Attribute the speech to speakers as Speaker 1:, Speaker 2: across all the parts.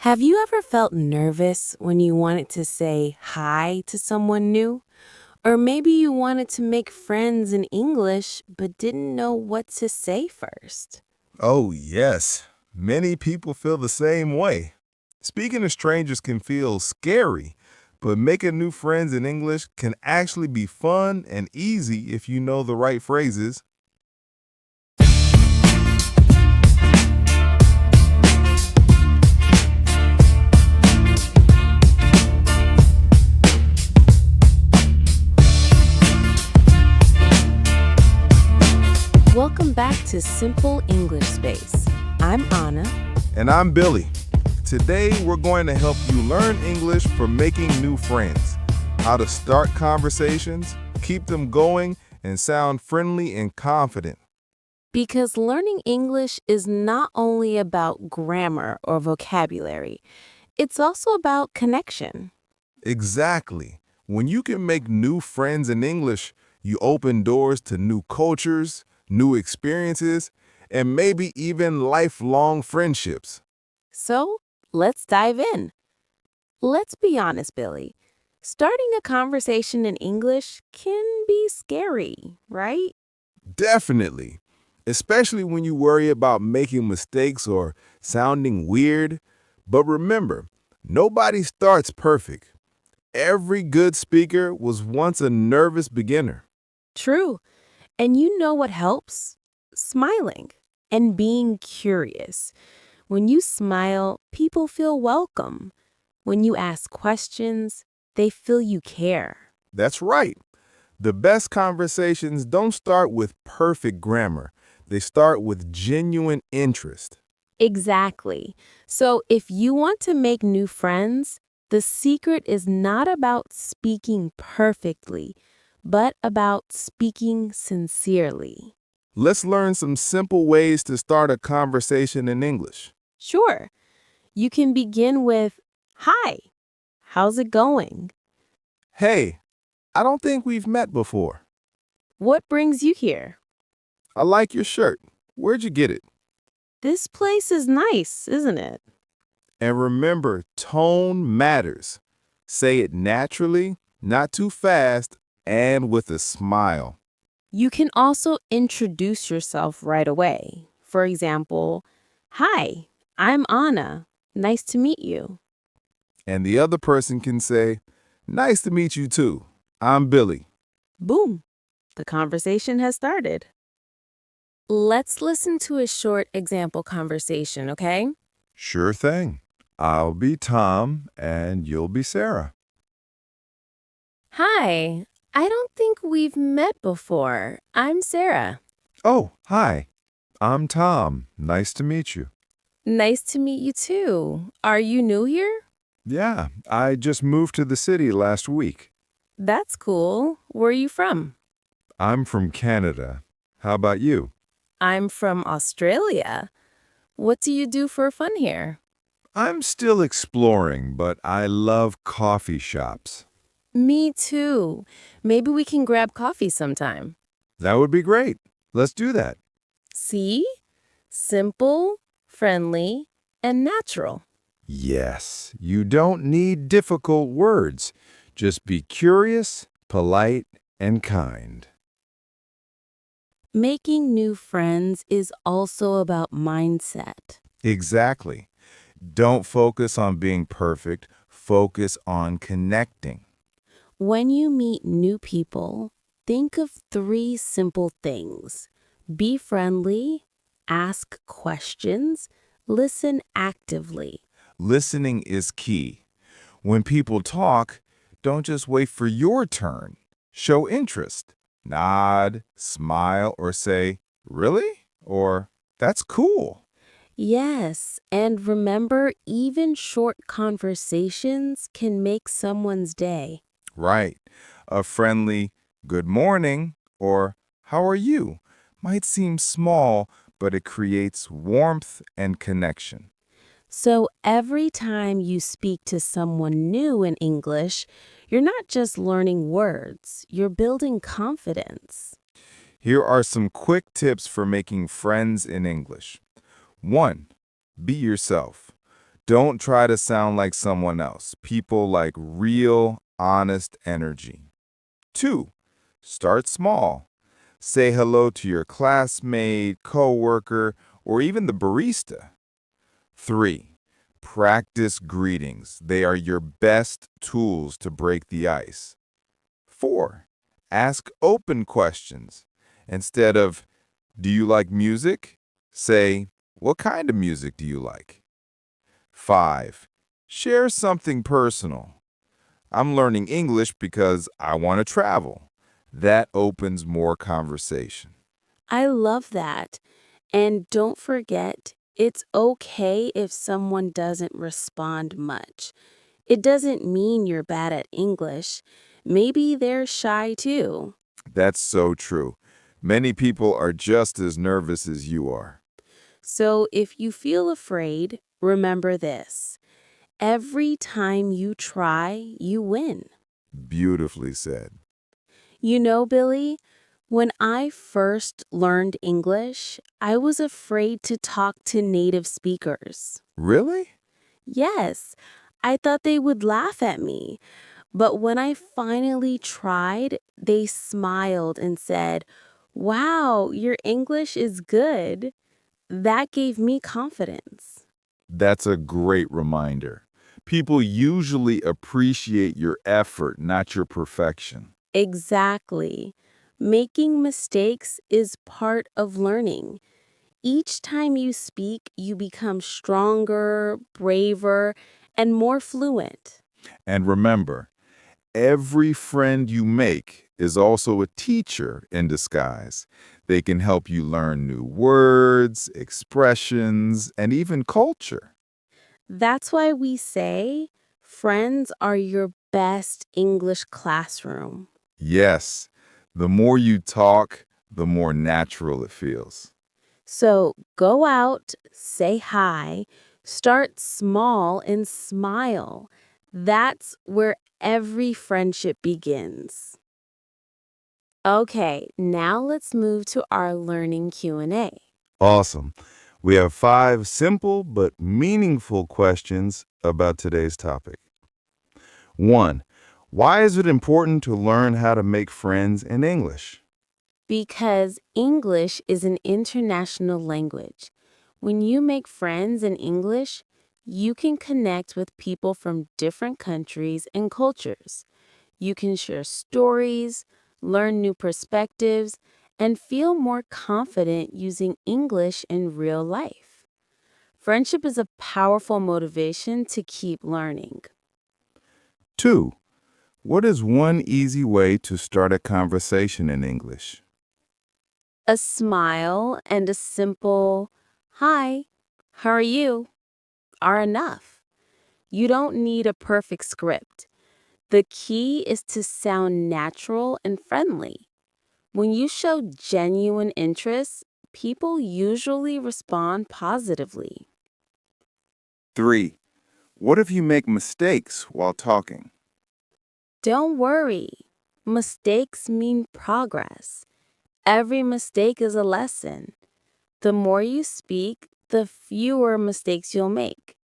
Speaker 1: Have you ever felt nervous when you wanted to say hi to someone new? Or maybe you wanted to make friends in English but didn't know what to say first?
Speaker 2: Oh, yes. Many people feel the same way. Speaking to strangers can feel scary, but making new friends in English can actually be fun and easy if you know the right phrases.
Speaker 1: Welcome back to Simple English Space. I'm Anna.
Speaker 2: And I'm Billy. Today, we're going to help you learn English for making new friends, how to start conversations, keep them going, and sound friendly and confident.
Speaker 1: Because learning English is not only about grammar or vocabulary, it's also about connection.
Speaker 2: Exactly. When you can make new friends in English, you open doors to new cultures, new experiences, and maybe even lifelong friendships.
Speaker 1: So let's dive in. Let's be honest, Billy. Starting a conversation in English can be scary, right?
Speaker 2: Definitely. Especially when you worry about making mistakes or sounding weird. But remember, nobody starts perfect. Every good speaker was once a nervous beginner.
Speaker 1: True. And you know what helps? Smiling and being curious. When you smile, people feel welcome. When you ask questions, they feel you care.
Speaker 2: That's right. The best conversations don't start with perfect grammar. They start with genuine interest.
Speaker 1: Exactly. So if you want to make new friends, the secret is not about speaking perfectly, but about speaking sincerely.
Speaker 2: Let's learn some simple ways to start a conversation in English.
Speaker 1: Sure, you can begin with, "Hi, how's it going?
Speaker 2: Hey, I don't think we've met before.
Speaker 1: What brings you here?
Speaker 2: I like your shirt. Where'd you get it?
Speaker 1: This place is nice, isn't it?"
Speaker 2: And remember, tone matters. Say it naturally, not too fast, and with a smile.
Speaker 1: You can also introduce yourself right away. For example, "Hi, I'm Anna. Nice to meet you."
Speaker 2: And the other person can say, nice to meet you too. I'm Billy.
Speaker 1: Boom, the conversation has started. Let's listen to a short example conversation, okay?
Speaker 2: Sure thing. I'll be Tom and you'll be Sarah.
Speaker 1: "Hi, I don't think we've met before. I'm Sarah."
Speaker 2: Oh, hi. I'm Tom. Nice to meet you.
Speaker 1: "Nice to meet you too. Are you new here?"
Speaker 2: Yeah, I just moved to the city last week.
Speaker 1: "That's cool. Where are you from?"
Speaker 2: I'm from Canada. How about you?
Speaker 1: "I'm from Australia. What do you do for fun here?"
Speaker 2: I'm still exploring, but I love coffee shops.
Speaker 1: "Me too. Maybe we can grab coffee sometime."
Speaker 2: That would be great. Let's do that.
Speaker 1: See? Simple, friendly, and natural.
Speaker 2: Yes, you don't need difficult words. Just be curious, polite, and kind.
Speaker 1: Making new friends is also about mindset.
Speaker 2: Exactly. Don't focus on being perfect. Focus on connecting.
Speaker 1: When you meet new people, think of three simple things: be friendly, ask questions, listen actively.
Speaker 2: Listening is key. When people talk, don't just wait for your turn. Show interest. Nod, smile, or say, really? Or, that's cool.
Speaker 1: Yes, and remember, even short conversations can make someone's day.
Speaker 2: Right. A friendly, good morning, or how are you, might seem small, but it creates warmth and connection.
Speaker 1: So every time you speak to someone new in English, you're not just learning words, you're building confidence.
Speaker 2: Here are some quick tips for making friends in English. 1. Be yourself. Don't try to sound like someone else. People like real, honest energy. 2. Start small. Say hello to your classmate, coworker, or even the barista. 3. Practice greetings. They are your best tools to break the ice. 4. Ask open questions. Instead of, do you like music? Say, what kind of music do you like? 5. Share something personal. I'm learning English because I want to travel. That opens more conversation.
Speaker 1: I love that. And don't forget, it's okay if someone doesn't respond much. It doesn't mean you're bad at English. Maybe they're shy too.
Speaker 2: That's so true. Many people are just as nervous as you are.
Speaker 1: So if you feel afraid, remember this. Every time you try, you win.
Speaker 2: Beautifully said.
Speaker 1: You know, Billy, when I first learned English, I was afraid to talk to native speakers.
Speaker 2: Really?
Speaker 1: Yes, I thought they would laugh at me. But when I finally tried, they smiled and said, "Wow, your English is good." That gave me confidence.
Speaker 2: That's a great reminder. People usually appreciate your effort, not your perfection.
Speaker 1: Exactly. Making mistakes is part of learning. Each time you speak, you become stronger, braver, and more fluent.
Speaker 2: And remember, every friend you make is also a teacher in disguise. They can help you learn new words, expressions, and even culture.
Speaker 1: That's why we say friends are your best English classroom.
Speaker 2: Yes, the more you talk, the more natural it feels.
Speaker 1: So go out, say hi, start small, and smile. That's where every friendship begins. Okay, now let's move to our learning Q&A.
Speaker 2: Awesome. We have 5 simple but meaningful questions about today's topic. 1. Why is it important to learn how to make friends in English?
Speaker 1: Because English is an international language. When you make friends in English, you can connect with people from different countries and cultures. You can share stories, learn new perspectives, and feel more confident using English in real life. Friendship is a powerful motivation to keep learning.
Speaker 2: 2. What is one easy way to start a conversation in English?
Speaker 1: A smile and a simple, "Hi, how are you?" are enough. You don't need a perfect script. The key is to sound natural and friendly. When you show genuine interest, people usually respond positively.
Speaker 2: 3. What if you make mistakes while talking?
Speaker 1: Don't worry. Mistakes mean progress. Every mistake is a lesson. The more you speak, the fewer mistakes you'll make.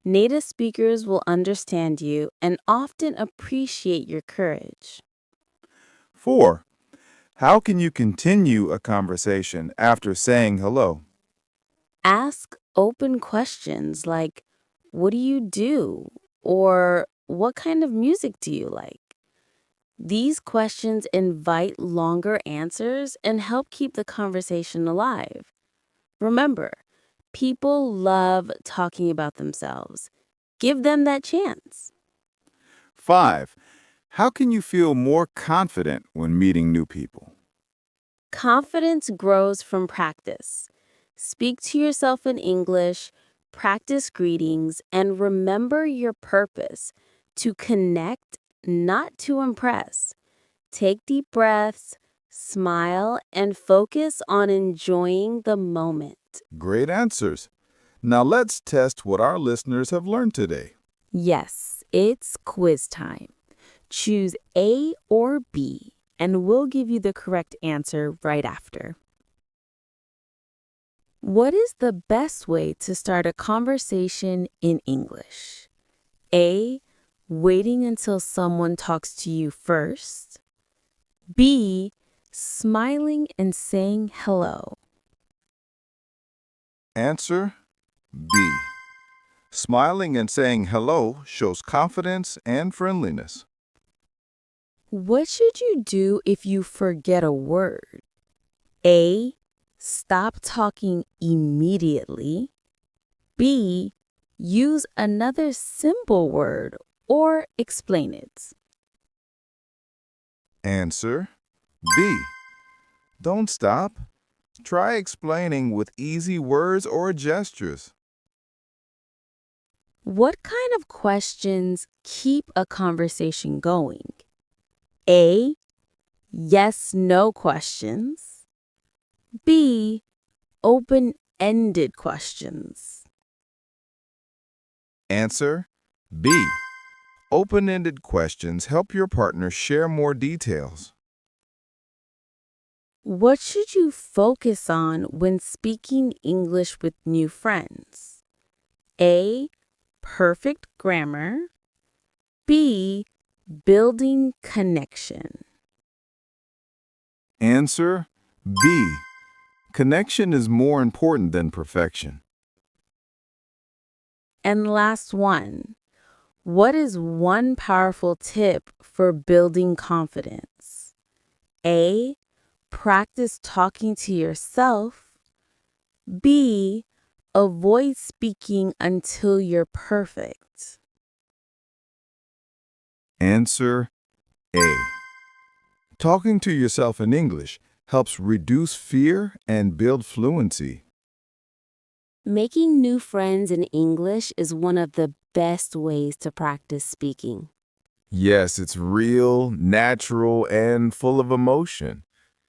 Speaker 1: Native speakers will understand you and often appreciate your courage.
Speaker 2: 4. How can you continue a conversation after saying hello?
Speaker 1: Ask open questions like, "What do you do?" or "What kind of music do you like?" These questions invite longer answers and help keep the conversation alive. Remember, people love talking about themselves. Give them that chance.
Speaker 2: 5. How can you feel more confident when meeting new people?
Speaker 1: Confidence grows from practice. Speak to yourself in English, practice greetings, and remember your purpose to connect, not to impress. Take deep breaths, smile, and focus on enjoying the moment.
Speaker 2: Great answers. Now let's test what our listeners have learned today.
Speaker 1: Yes, it's quiz time. Choose A or B, and we'll give you the correct answer right after. What is the best way to start a conversation in English? A. Waiting until someone talks to you first. B. Smiling and saying hello.
Speaker 3: Answer B. Smiling and saying hello shows confidence and friendliness.
Speaker 1: What should you do if you forget a word? A. Stop talking immediately. B. Use another simple word or explain it.
Speaker 3: Answer B. Don't stop. Try explaining with easy words or gestures.
Speaker 1: What kind of questions keep a conversation going? A. Yes/no questions. B. Open-ended questions.
Speaker 3: Answer B. Open-ended questions help your partner share more details.
Speaker 1: What should you focus on when speaking English with new friends? A. Perfect grammar. B. Building connection.
Speaker 3: Answer B. Connection is more important than perfection.
Speaker 1: And last one. What is one powerful tip for building confidence? A. Practice talking to yourself. B. Avoid speaking until you're perfect.
Speaker 3: Answer A. Talking to yourself in English helps reduce fear and build fluency.
Speaker 1: Making new friends in English is one of the best ways to practice speaking.
Speaker 2: Yes, it's real, natural, and full of emotion.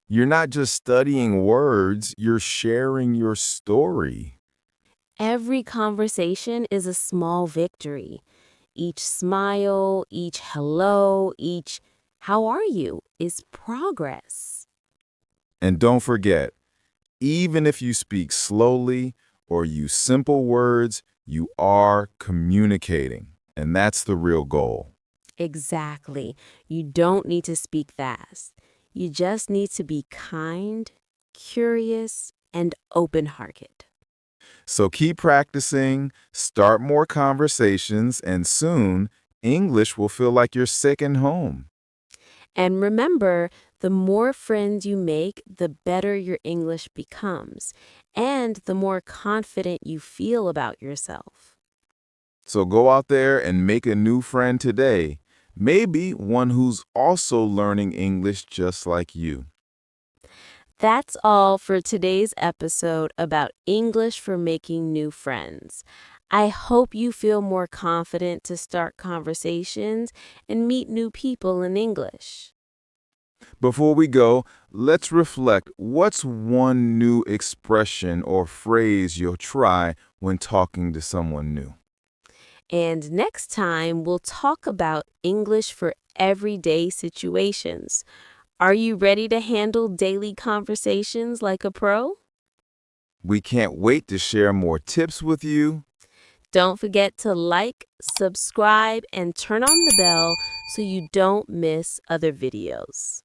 Speaker 2: You're not just studying words, you're sharing your story.
Speaker 1: Every conversation is a small victory. Each smile, each hello, each how are you is progress.
Speaker 2: And don't forget, even if you speak slowly or use simple words, you are communicating. And that's the real goal.
Speaker 1: Exactly. You don't need to speak fast. You just need to be kind, curious, and open-hearted.
Speaker 2: So keep practicing, start more conversations, and soon English will feel like your second home.
Speaker 1: And remember, the more friends you make, the better your English becomes, and the more confident you feel about yourself.
Speaker 2: So go out there and make a new friend today, maybe one who's also learning English just like you.
Speaker 1: That's all for today's episode about English for making new friends. I hope you feel more confident to start conversations and meet new people in English.
Speaker 2: Before we go, let's reflect. What's one new expression or phrase you'll try when talking to someone new?
Speaker 1: And next time, we'll talk about English for everyday situations. Are you ready to handle daily conversations like a pro?
Speaker 2: We can't wait to share more tips with you.
Speaker 1: Don't forget to like, subscribe, and turn on the bell so you don't miss other videos.